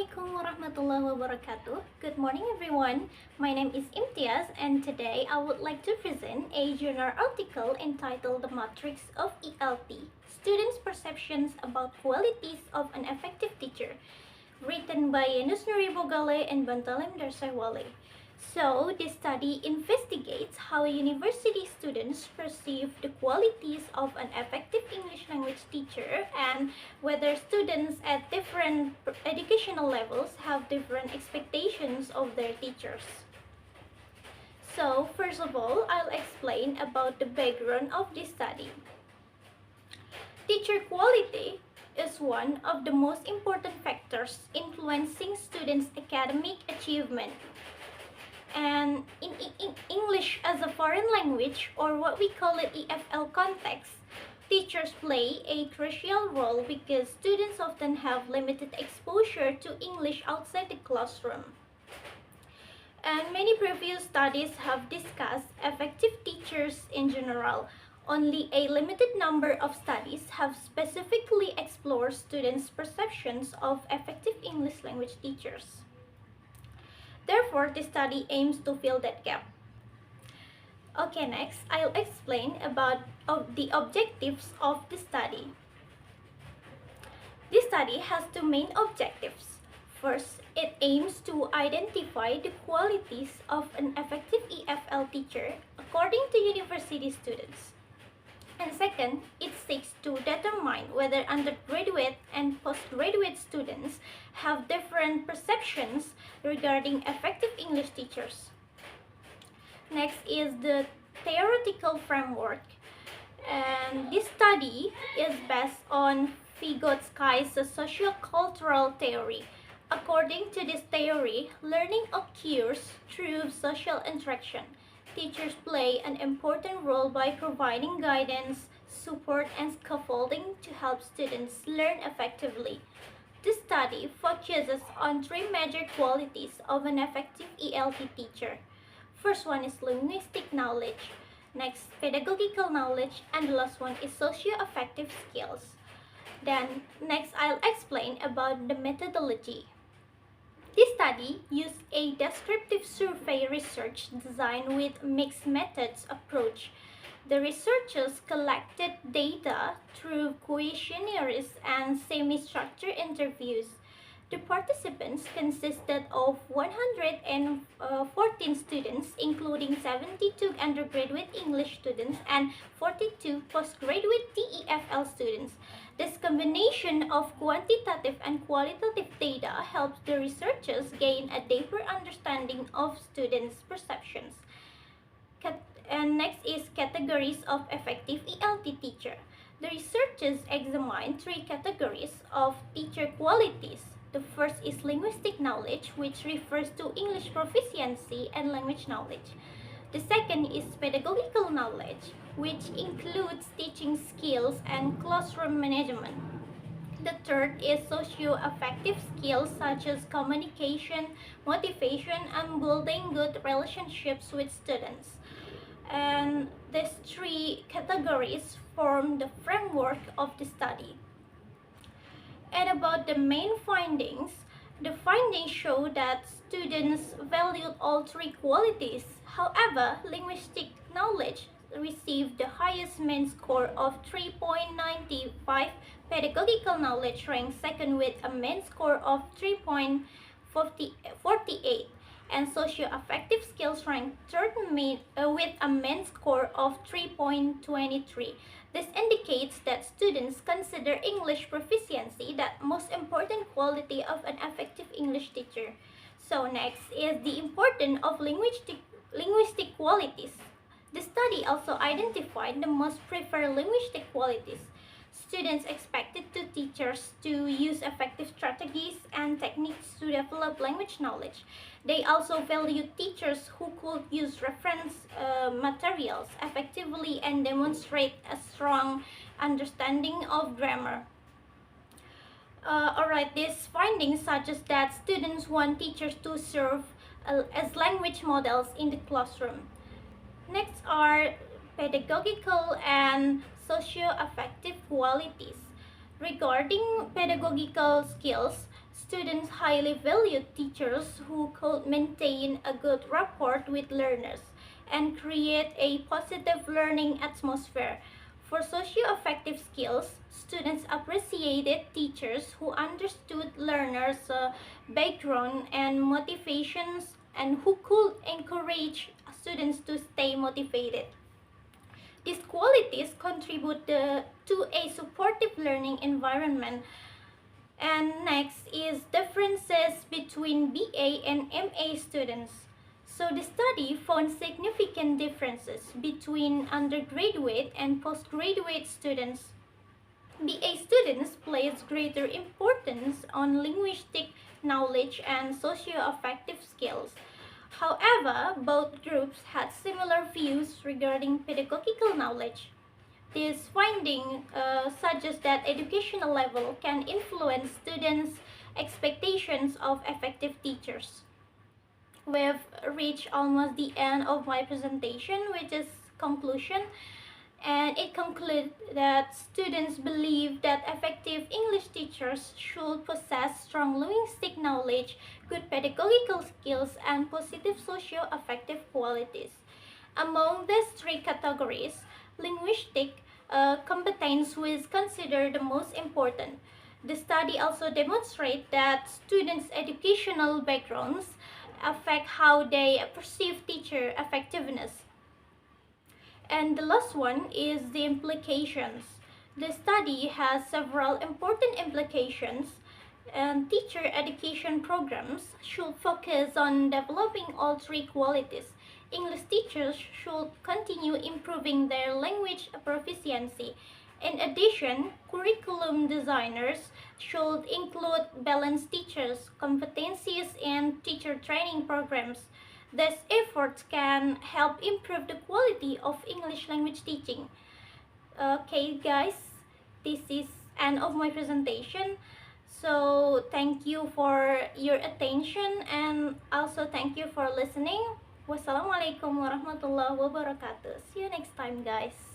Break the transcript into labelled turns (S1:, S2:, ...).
S1: Assalamualaikum warahmatullahi wabarakatuh. Good morning everyone. My name is Imtiaz and today I would like to present a journal article entitled The Matrix of ELT, Students' Perceptions About Qualities of an Effective Teacher, written by Nusnuri Bogale and Bantalem Darsaiwale. So, this study investigates how university students perceive the qualities of an effective English language teacher and whether students at different educational levels have different expectations of their teachers. So, first of all, I'll explain about the background of this study. Teacher quality is one of the most important factors influencing students' academic achievement. And in English as a foreign language, or what we call it EFL context, teachers play a crucial role because students often have limited exposure to English outside the classroom. And many previous studies have discussed effective teachers in general. Only a limited number of studies have specifically explored students' perceptions of effective English language teachers. Therefore, this study aims to fill that gap. Okay, next, I'll explain about the objectives of the study. This study has two main objectives. First, it aims to identify the qualities of an effective EFL teacher according to university students. And second, it seeks to determine whether undergraduate and postgraduate students have different perceptions regarding effective English teachers. Next is the theoretical framework. And this study is based on Vygotsky's sociocultural theory. According to this theory, learning occurs through social interaction. Teachers play an important role by providing guidance, support, and scaffolding to help students learn effectively. This study focuses on three major qualities of an effective ELT teacher. First one is linguistic knowledge, next pedagogical knowledge, and the last one is socio-affective skills. Then next I'll explain about the methodology. This study used a descriptive survey research design with mixed methods approach. The researchers collected data through questionnaires and semi-structured interviews. The participants consisted of 114 students, including 72 undergraduate English students and 42 postgraduate TEFL students. This combination of quantitative and qualitative data helps the researchers gain a deeper understanding of students' perceptions. And next is categories of effective ELT teacher. The researchers examined three categories of teacher qualities. The first is linguistic knowledge, which refers to English proficiency and language knowledge. The second is pedagogical knowledge, which includes teaching skills and classroom management. The third is socio-affective skills such as communication, motivation, and building good relationships with students. And these three categories form the framework of the study. And about the main findings, the findings show that students valued all three qualities. However, linguistic knowledge received the highest main score of 3.95, pedagogical knowledge ranked second with a main score of 3.48, and socio-affective skills ranked third with a main score of 3.23. This indicates that students consider English proficiency the most important quality of an effective English teacher. So next is the importance of linguistic qualities. The study also identified the most preferred linguistic qualities. Students expected teachers to use effective strategies and techniques to develop language knowledge. They also valued teachers who could use reference materials effectively and demonstrate a strong understanding of grammar. Alright, these findings suggest that students want teachers to serve as language models in the classroom. Next are pedagogical and socio-affective qualities. Regarding pedagogical skills, Students highly value teachers who could maintain a good rapport with learners and create a positive learning atmosphere. For socio-affective skills, students appreciated teachers who understood learners' background and motivations and who could encourage students to stay motivated. These qualities contribute to a supportive learning environment. And next is differences between BA and MA students. So the study found significant differences between undergraduate and postgraduate students. BA students place greater importance on linguistic knowledge and socio-affective skills. However, both groups had similar views regarding pedagogical knowledge. This finding suggests that educational level can influence students' expectations of effective teachers. We've reached almost the end of my presentation, which is conclusion, and it concludes that students believe that effective English teachers should possess strong linguistic knowledge, good pedagogical skills, and positive socio-affective qualities. Among these three categories, linguistic competence was considered the most important. The study also demonstrates that students' educational backgrounds affect how they perceive teacher effectiveness. And the last one is the implications. The study has several important implications, and teacher education programs should focus on developing all three qualities. English teachers should continue improving their language proficiency. In addition, curriculum designers should include balanced teachers' competencies and teacher training programs. These efforts can help improve the quality of English language teaching. Okay guys, this is end of my presentation. So thank you for your attention and also thank you for listening. Wassalamualaikum warahmatullahi wabarakatuh. See you next time guys.